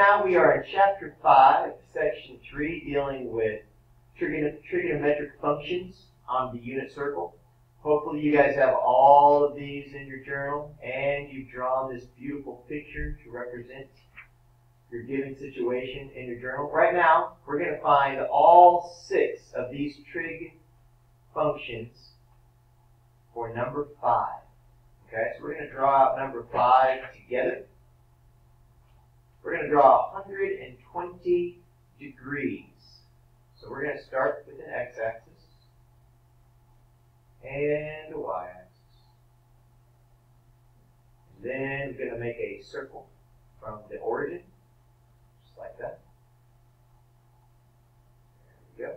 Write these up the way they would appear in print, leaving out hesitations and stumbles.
now we are in Chapter 5, Section 3, dealing with trigonometric functions on the unit circle. Hopefully you guys have all of these in your journal, and you've drawn this beautiful picture to represent your given situation in your journal. Right now, we're going to find all 6 of these trig functions for number 5. Okay, so we're going to draw out number 5 together. We're going to draw 120 degrees. So we're going to start with an x-axis and a y-axis. Then we're going to make a circle from the origin, just like that. There we go.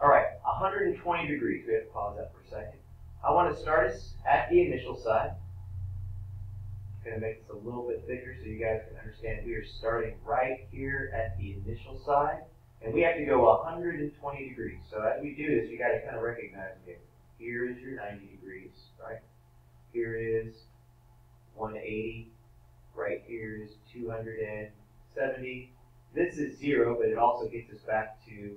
All right, 120 degrees. We have to pause that for a second. I want to start us at the initial side. I'm going to make this a little bit bigger so you guys can understand we are starting right here at the initial side. And we have to go 120 degrees. So as we do this, you got to kind of recognize, okay, here is your 90 degrees, right? Here is 180. Right here is 270. This is 0, but it also gets us back to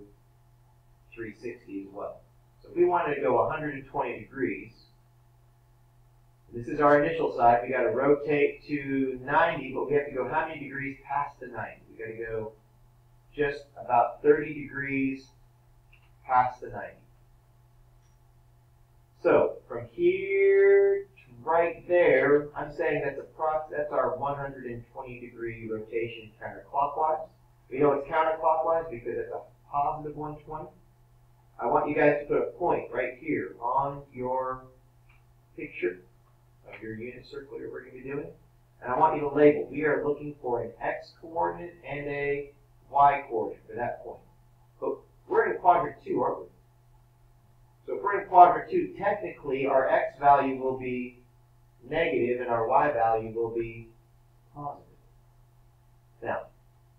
360 as well. So if we wanted to go 120 degrees, this is our initial side. We got to rotate to 90, but we have to go how many degrees past the 90? We got to go just about 30 degrees past the 90. So from here to right there, I'm saying that's our 120 degree rotation counterclockwise. We know it's counterclockwise because it's a positive 120. I want you guys to put a point right here on your picture of your unit circle that we're going to be doing. And I want you to label. We are looking for an x coordinate and a y coordinate for that point. But we're in quadrant 2, aren't we? So if we're in quadrant 2, technically our x value will be negative and our y value will be positive. Now,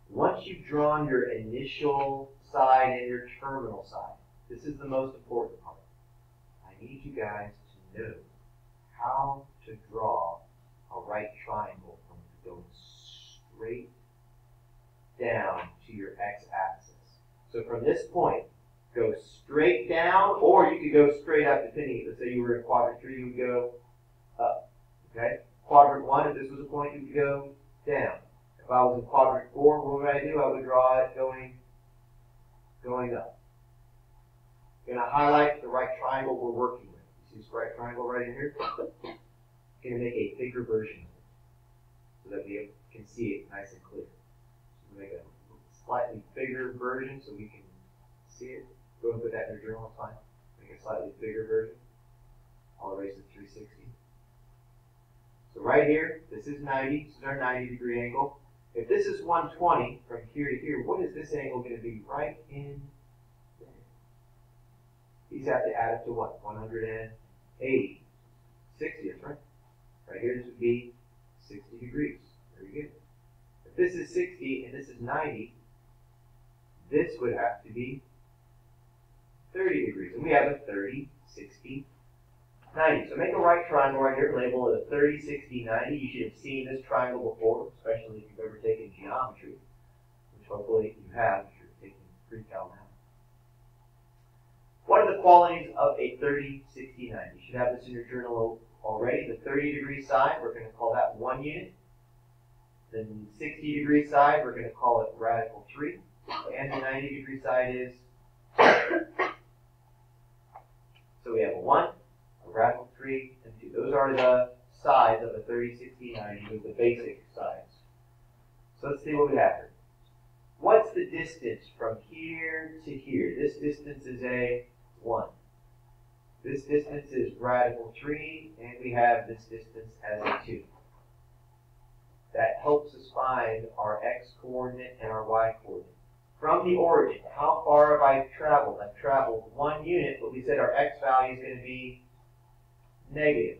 once you've drawn your initial side and your terminal side, this is the most important part. I need you guys to know how to draw a right triangle from going straight down to your x-axis. So from this point, go straight down, or you could go straight up, depending. Let's say you were in quadrant 3, you would go up. Okay? Quadrant 1, if this was a point, you would go down. If I was in quadrant 4, what would I do? I would draw it going up. I'm going to highlight the right triangle we're working with. You see this right triangle right in here? I'm going to make a bigger version of it so that we can see it nice and clear. So we'll make a slightly bigger version so we can see it. Go and put that in your journal, it's fine. Make a slightly bigger version. I'll erase the 360. So right here, this is 90. This is our 90 degree angle. If this is 120 from here to here, what is this angle going to be right in there? These have to add up to what? 180. 60th, right? Right here, this would be 60 degrees. Very good. If this is 60 and this is 90, this would have to be 30 degrees. And we have a 30, 60, 90. So make a right triangle right here, label it a 30, 60, 90. You should have seen this triangle before, especially if you've ever taken geometry, which hopefully you have if you're taking Precalculus now. What are the qualities of a 30, 60, 90? You should have this in your journal already. The 30 degree side, we're going to call that 1 unit. The 60 degree side, we're going to call it radical 3. And the 90 degree side is, so we have a 1, a radical 3, and 2. Those are the sides of a 30, 60, 90. Those are the basic sides. So let's see what we have here. What's the distance from here to here? This distance is a 1. This distance is radical 3, and we have this distance as a 2. That helps us find our x coordinate and our y coordinate. From the origin, how far have I traveled? I've traveled 1 unit, but we said our x value is going to be negative.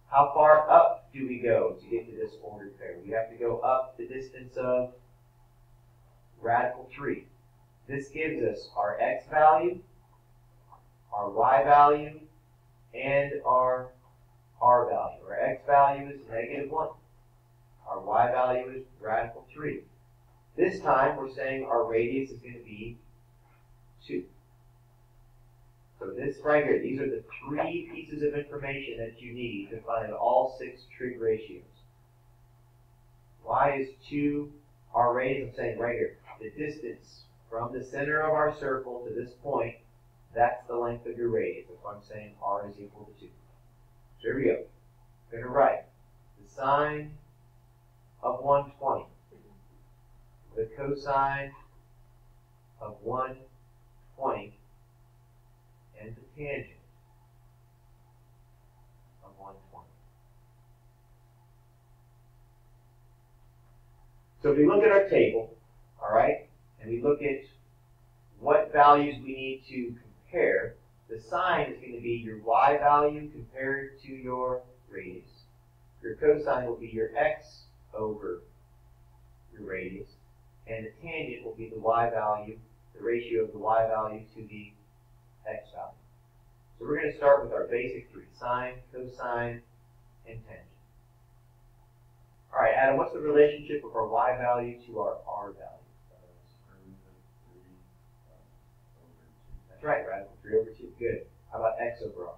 How far up do we go to get to this ordered pair? We have to go up the distance of radical 3. This gives us our x value, our y value, and our r value. Our x value is negative 1. Our y value is radical 3. This time we're saying our radius is going to be 2. So this right here, these are the 3 pieces of information that you need to find all 6 trig ratios. Y is 2. Our radius, I'm saying right here, the distance from the center of our circle to this point, that's the length of your radius. If I'm saying r is equal to 2. So here we go. I'm going to write the sine of 120, the cosine of 120, and the tangent of 120. So if we look at our table, all right, and we look at what values we need to compare, the sine is going to be your y value compared to your radius. Your cosine will be your x over your radius, and the tangent will be the y value, the ratio of the y value to the x value. So we're going to start with our basic 3, sine, cosine, and tangent. All right, Adam, what's the relationship of our y value to our r value? That's right, radical 3 over 2. Good. How about x over r?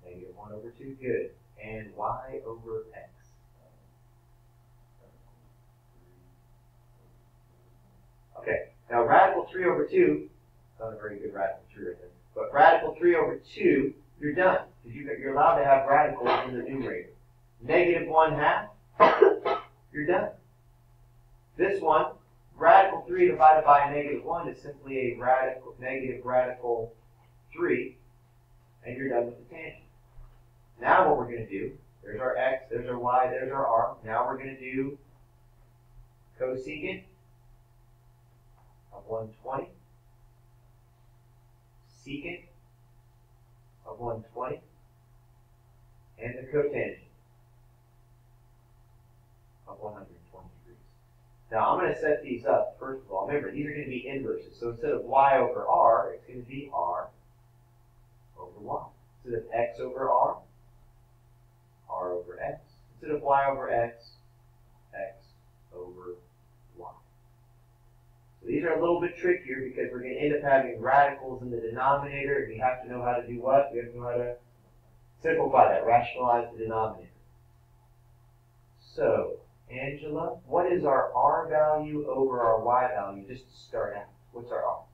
Negative 1 over 2. Good. And y over x? Okay. Now radical 3 over 2, not a very good radical 3 right there, but radical 3 over 2, you're done. Because you're allowed to have radicals in the numerator. Negative 1/2, you're done. This one, radical 3 divided by a negative 1 is simply a negative radical 3, and you're done with the tangent. Now what we're going to do, there's our x, there's our y, there's our r. Now we're going to do cosecant of 120, secant of 120, and the cotangent of 120 degrees. Now I'm going to set these up, first of all. Remember, these are going to be inverses. So instead of y over r, it's going to be r over y. Instead of x over r over x. Instead of y over x over y. So these are a little bit trickier because we're going to end up having radicals in the denominator, and we have to know how to do what? We have to know how to simplify that, rationalize the denominator. So, Angela, what is our r value over our y value, just to start out? What's our r?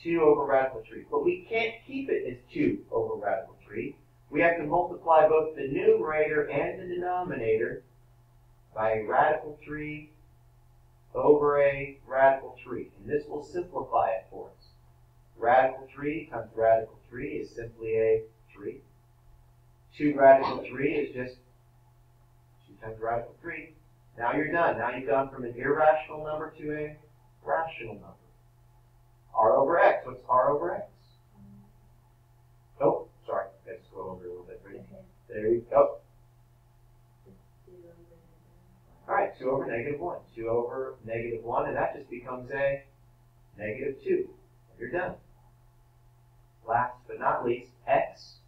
2 over radical 3. But we can't keep it as 2 over radical 3. We have to multiply both the numerator and the denominator by a radical 3 over a radical 3. And this will simplify it for us. Radical 3 times radical 3 is simply a 3. 2 radical 3 is just 2 times radical 3. Now you're done. Now you've gone from an irrational number to a rational number. R over x. What's r over x? Oh, sorry. Let's go over a little bit. Ready? There you go. All right, 2 over negative 1. 2 over negative 1, and that just becomes a negative 2. You're done. Last but not least, x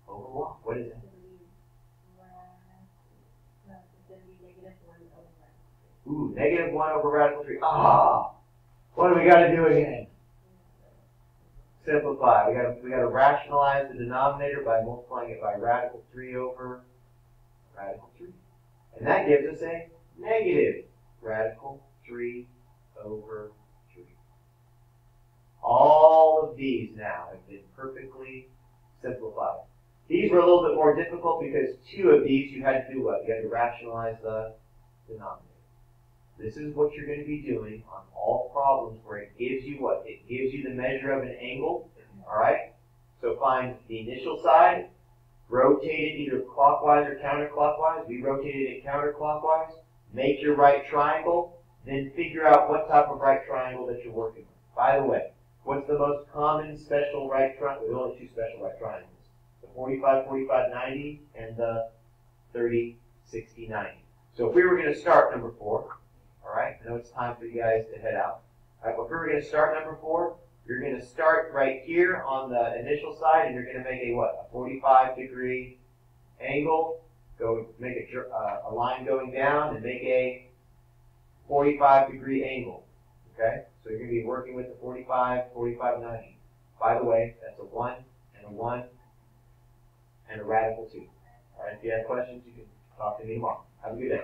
over y. What is it? Ooh, negative 1 over radical 3. Ah! What do we got to do again? Simplify. We got to rationalize the denominator by multiplying it by radical 3 over radical 3. And that gives us a negative radical 3 over 3. All of these now have been perfectly simplified. These were a little bit more difficult because 2 of these you had to do what? You had to rationalize the denominator. This is what you're going to be doing on all problems where it gives you what? It gives you the measure of an angle, all right? So find the initial side, rotate it either clockwise or counterclockwise. We rotated it counterclockwise. Make your right triangle, then figure out what type of right triangle that you're working with. By the way, what's the most common special right triangle? There's only 2 special right triangles. The 45, 45, 90, and the 30, 60, 90. So if we were going to start number 4, all right, I know it's time for you guys to head out. All right, well, if we were going to start number 4, You're going to start right here on the initial side, and you're going to make a what? A 45-degree angle. Go make a line going down and make a 45-degree angle. Okay? So you're going to be working with the 45, 45, 90. By the way, that's a 1 and a 1 and a radical 2. All right, if you have questions, you can talk to me tomorrow. Have a good day.